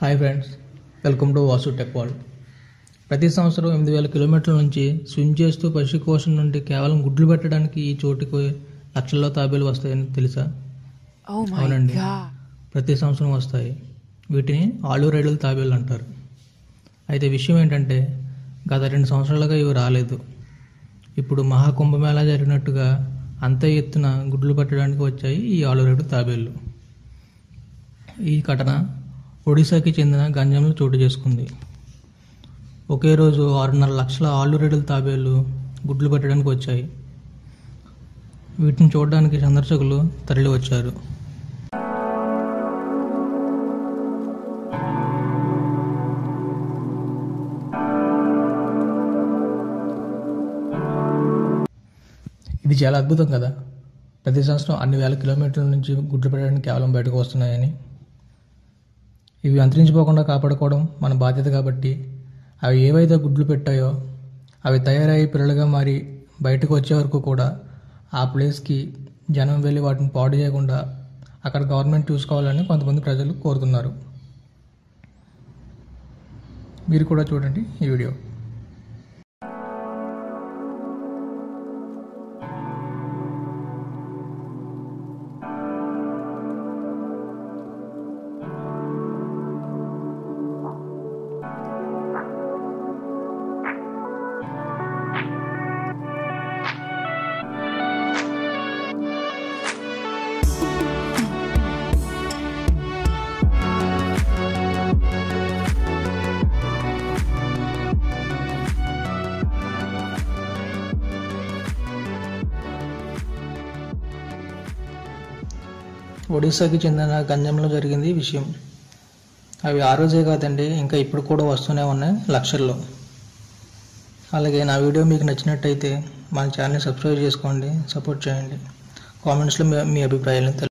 Hi friends, welcome to Vasu tech world. ప్రతి సంవత్సరం 8,000 కిలోమీటర్ల నుంచి స్విమ్ చేస్తూ పశుకోశం నుండి కేవలం గుడ్లు పెట్టడానికి ఈ చోటుకు లక్షల్లో తాబేలు వస్తాయని తెలుసా? అవునండి, ప్రతి సంవత్సరం వస్తాయి. వీటిని ఆలురైడల తాబేలు అంటారు. అయితే విషయం ఏంటంటే గత 2 సంవత్సరాలుగా ఇవి రాలేదు. ఇప్పుడు మహాకుంభమేళా జరిగినట్టుగా అంత ఎత్తున గుడ్లు పెట్టడానికి వచ్చాయి ఈ ఆలురైడల తాబేళ్ళు. ఈ ఘటన ఒడిశాకి చెందిన గంజంలో చోటు చేసుకుంది. ఒకే రోజు 6.5 లక్షల ఆలురైడల తాబేళ్లు గుడ్లు పెట్టడానికి వచ్చాయి. వీటిని చూడడానికి సందర్శకులు తరలి వచ్చారు. ఇది చాలా అద్భుతం కదా. ప్రతి సంవత్సరం అన్ని వేల కిలోమీటర్ల నుంచి గుడ్లు పెట్టడానికి కేవలం బయటకు వస్తున్నాయని. ఇవి అంతరించిపోకుండా కాపాడుకోవడం మన బాధ్యత. కాబట్టి అవి ఏవైతే గుడ్లు పెట్టాయో అవి తయారయ్యి పిల్లలుగా మారి బయటకు వచ్చే వరకు కూడా ఆ ప్లేస్కి జనం వెళ్ళి వాటిని పాడు చేయకుండా అక్కడ గవర్నమెంట్ చూసుకోవాలని కొంతమంది ప్రజలు కోరుతున్నారు. మీరు కూడా చూడండి ఈ వీడియో. ఒడిశాకి చెందిన గంజంలో జరిగింది ఈ విషయం. అవి ఆ రోజే కాదండి, ఇంకా ఇప్పుడు కూడా వస్తూనే ఉన్నాయి లక్షల్లో. అలాగే నా వీడియో మీకు నచ్చినట్టయితే మన ఛానల్ని సబ్స్క్రైబ్ చేసుకోండి, సపోర్ట్ చేయండి. కామెంట్స్లో మీ అభిప్రాయాలను